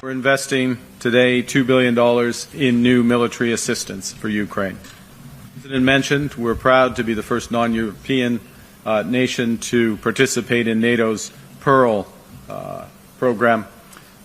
We're investing today $2 billion in new military assistance for Ukraine. As President mentioned, we're proud to be the first non-European nation to participate in NATO's Pearl program.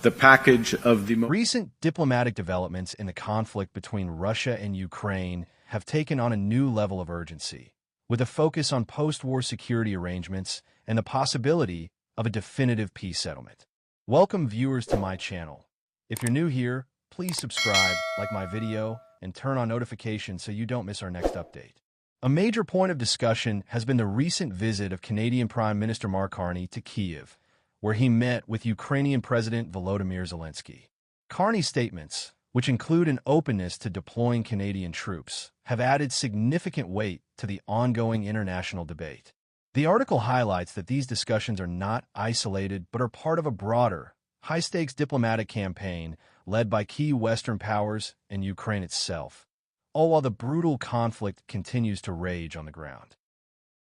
The package of the recent diplomatic developments in the conflict between Russia and Ukraine have taken on a new level of urgency, with a focus on post-war security arrangements and the possibility of a definitive peace settlement. Welcome viewers to my channel. If you're new here, please subscribe, like my video, and turn on notifications so you don't miss our next update. A major point of discussion has been the recent visit of Canadian Prime Minister Carney to Kyiv, where he met with Ukrainian President Volodymyr Zelenskyy. Carney's statements, which include an openness to deploying Canadian troops, have added significant weight to the ongoing international debate. The article highlights that these discussions are not isolated but are part of a broader, high-stakes diplomatic campaign led by key Western powers and Ukraine itself, all while the brutal conflict continues to rage on the ground.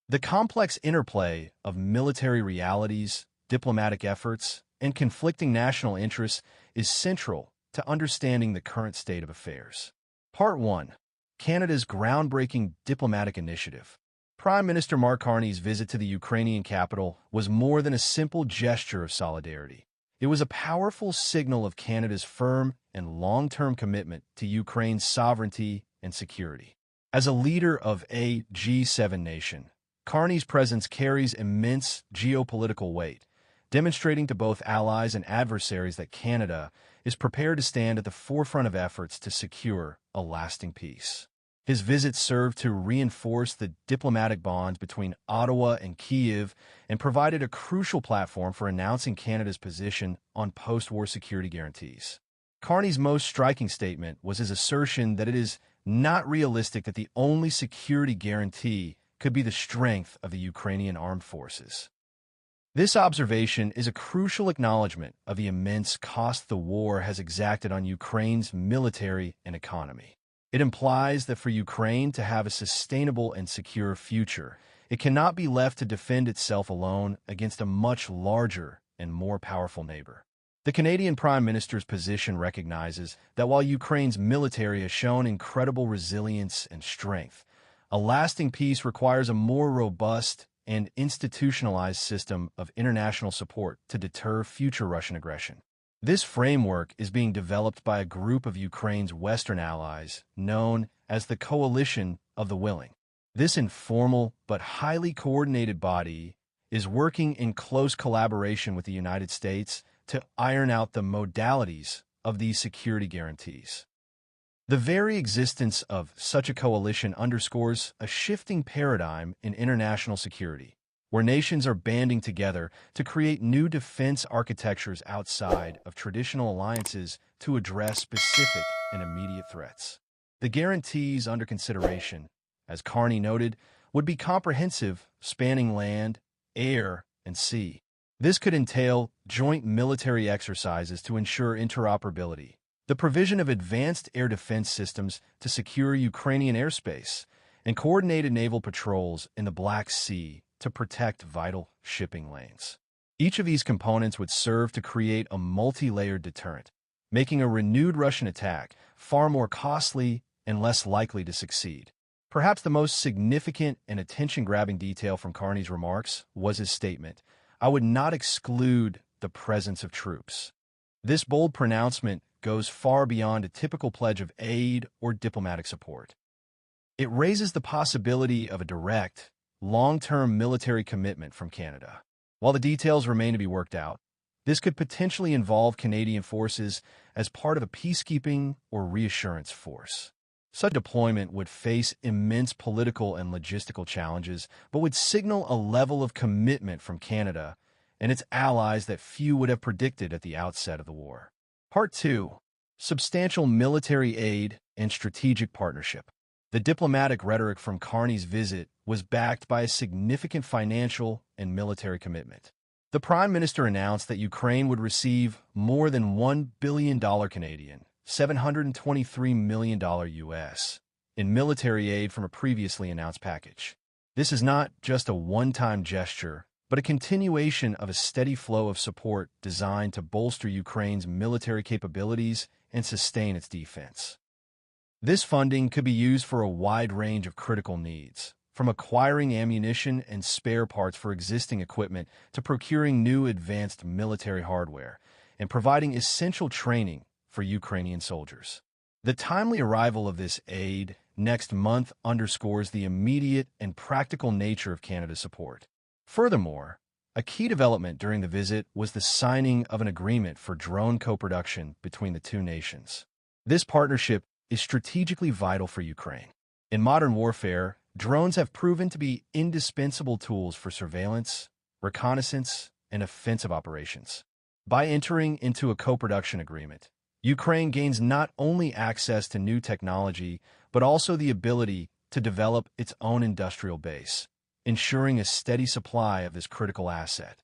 The complex interplay of military realities, diplomatic efforts, and conflicting national interests is central to understanding the current state of affairs. Part 1. Canada's groundbreaking diplomatic initiative. Prime Minister Carney's visit to the Ukrainian capital was more than a simple gesture of solidarity. It was a powerful signal of Canada's firm and long-term commitment to Ukraine's sovereignty and security. As a leader of a G7 nation, Carney's presence carries immense geopolitical weight, demonstrating to both allies and adversaries that Canada is prepared to stand at the forefront of efforts to secure a lasting peace. His visit served to reinforce the diplomatic bonds between Ottawa and Kyiv and provided a crucial platform for announcing Canada's position on post-war security guarantees. Carney's most striking statement was his assertion that it is not realistic that the only security guarantee could be the strength of the Ukrainian armed forces. This observation is a crucial acknowledgement of the immense cost the war has exacted on Ukraine's military and economy. It implies that for Ukraine to have a sustainable and secure future, it cannot be left to defend itself alone against a much larger and more powerful neighbor. The Canadian Prime Minister's position recognizes that while Ukraine's military has shown incredible resilience and strength, a lasting peace requires a more robust and institutionalized system of international support to deter future Russian aggression. This framework is being developed by a group of Ukraine's Western allies known as the Coalition of the Willing. This informal but highly coordinated body is working in close collaboration with the United States to iron out the modalities of these security guarantees. The very existence of such a coalition underscores a shifting paradigm in international security, where nations are banding together to create new defense architectures outside of traditional alliances to address specific and immediate threats. The guarantees under consideration, as Carney noted, would be comprehensive, spanning land, air, and sea. This could entail joint military exercises to ensure interoperability, the provision of advanced air defense systems to secure Ukrainian airspace, and coordinated naval patrols in the Black Sea to protect vital shipping lanes. Each of these components would serve to create a multi-layered deterrent, making a renewed Russian attack far more costly and less likely to succeed. Perhaps the most significant and attention-grabbing detail from Carney's remarks was his statement, "I would not exclude the presence of troops." This bold pronouncement goes far beyond a typical pledge of aid or diplomatic support. It raises the possibility of a direct, long-term military commitment from Canada. While the details remain to be worked out, this could potentially involve Canadian forces as part of a peacekeeping or reassurance force. Such deployment would face immense political and logistical challenges, but would signal a level of commitment from Canada and its allies that few would have predicted at the outset of the war. Part 2. Substantial military aid and strategic partnership. The diplomatic rhetoric from Carney's visit was backed by a significant financial and military commitment. The Prime Minister announced that Ukraine would receive more than $1 billion Canadian, $723 million US, in military aid from a previously announced package. This is not just a one-time gesture, but a continuation of a steady flow of support designed to bolster Ukraine's military capabilities and sustain its defense. This funding could be used for a wide range of critical needs, from acquiring ammunition and spare parts for existing equipment to procuring new advanced military hardware and providing essential training for Ukrainian soldiers. The timely arrival of this aid next month underscores the immediate and practical nature of Canada's support. Furthermore, a key development during the visit was the signing of an agreement for drone co-production between the two nations. This partnership is strategically vital for Ukraine. In modern warfare, drones have proven to be indispensable tools for surveillance, reconnaissance, and offensive operations. By entering into a co-production agreement, Ukraine gains not only access to new technology, but also the ability to develop its own industrial base, ensuring a steady supply of this critical asset.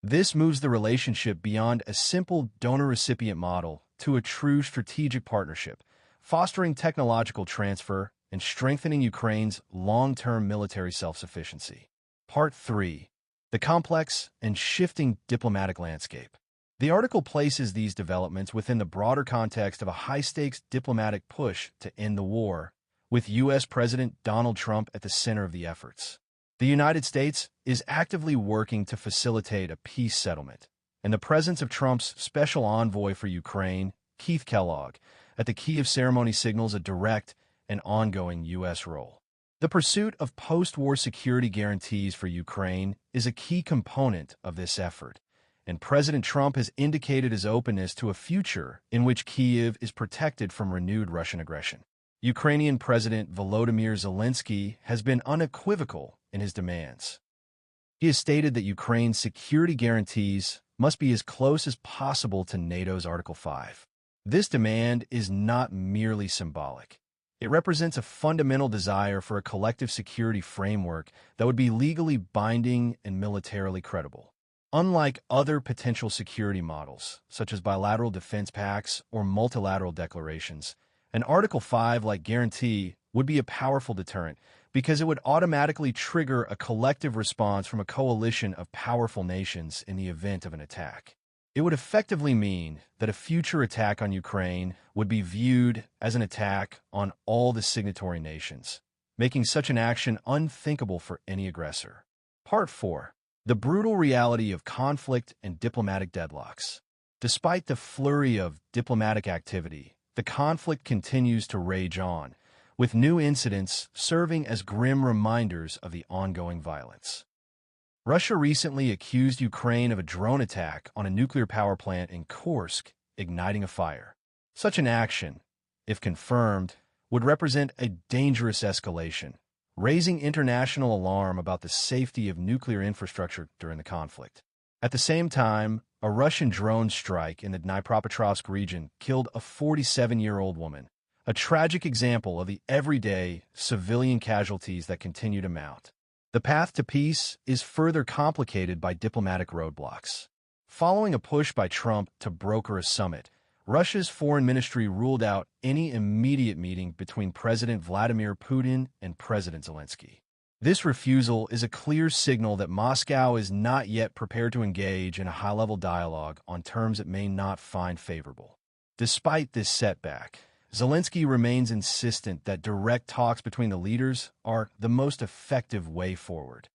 This moves the relationship beyond a simple donor-recipient model to a true strategic partnership, fostering technological transfer and strengthening Ukraine's long-term military self-sufficiency. Part 3. The complex and shifting diplomatic landscape. The article places these developments within the broader context of a high-stakes diplomatic push to end the war, with U.S. President Donald Trump at the center of the efforts. The United States is actively working to facilitate a peace settlement, and the presence of Trump's special envoy for Ukraine, Keith Kellogg, at the Kyiv ceremony signals a direct and ongoing U.S. role. The pursuit of post-war security guarantees for Ukraine is a key component of this effort, and President Trump has indicated his openness to a future in which Kyiv is protected from renewed Russian aggression. Ukrainian President Volodymyr Zelenskyy has been unequivocal in his demands. He has stated that Ukraine's security guarantees must be as close as possible to NATO's Article 5. This demand is not merely symbolic. It represents a fundamental desire for a collective security framework that would be legally binding and militarily credible. Unlike other potential security models, such as bilateral defense pacts or multilateral declarations, an Article 5-like guarantee would be a powerful deterrent because it would automatically trigger a collective response from a coalition of powerful nations in the event of an attack. It would effectively mean that a future attack on Ukraine would be viewed as an attack on all the signatory nations, making such an action unthinkable for any aggressor. Part 4. The brutal reality of conflict and diplomatic deadlocks. Despite the flurry of diplomatic activity, the conflict continues to rage on, with new incidents serving as grim reminders of the ongoing violence. Russia recently accused Ukraine of a drone attack on a nuclear power plant in Kursk, igniting a fire. Such an action, if confirmed, would represent a dangerous escalation, raising international alarm about the safety of nuclear infrastructure during the conflict. At the same time, a Russian drone strike in the Dnipropetrovsk region killed a 47-year-old woman, a tragic example of the everyday civilian casualties that continue to mount. The path to peace is further complicated by diplomatic roadblocks. Following a push by Trump to broker a summit, Russia's foreign ministry ruled out any immediate meeting between President Vladimir Putin and President Zelenskyy. This refusal is a clear signal that Moscow is not yet prepared to engage in a high-level dialogue on terms it may not find favorable. Despite this setback, Zelenskyy remains insistent that direct talks between the leaders are the most effective way forward.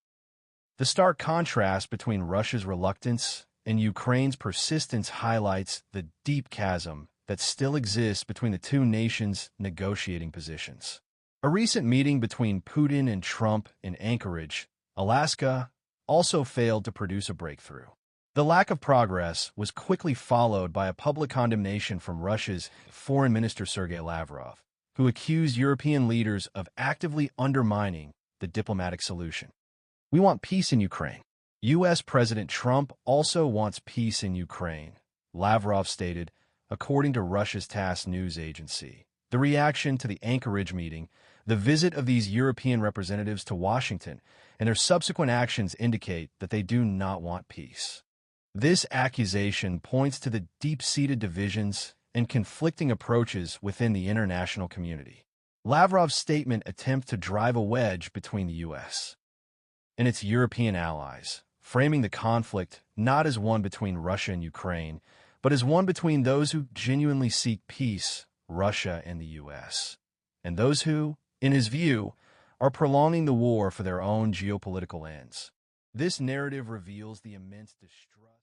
The stark contrast between Russia's reluctance and Ukraine's persistence highlights the deep chasm that still exists between the two nations' negotiating positions. A recent meeting between Putin and Trump in Anchorage, Alaska, also failed to produce a breakthrough. The lack of progress was quickly followed by a public condemnation from Russia's Foreign Minister Sergei Lavrov, who accused European leaders of actively undermining the diplomatic solution. We want peace in Ukraine. U.S. President Trump also wants peace in Ukraine, Lavrov stated, according to Russia's TASS news agency. The reaction to the Anchorage meeting, the visit of these European representatives to Washington, and their subsequent actions indicate that they do not want peace. This accusation points to the deep-seated divisions and conflicting approaches within the international community. Lavrov's statement attempts to drive a wedge between the U.S. and its European allies, framing the conflict not as one between Russia and Ukraine, but as one between those who genuinely seek peace, Russia and the U.S., and those who, in his view, are prolonging the war for their own geopolitical ends. This narrative reveals the immense destruction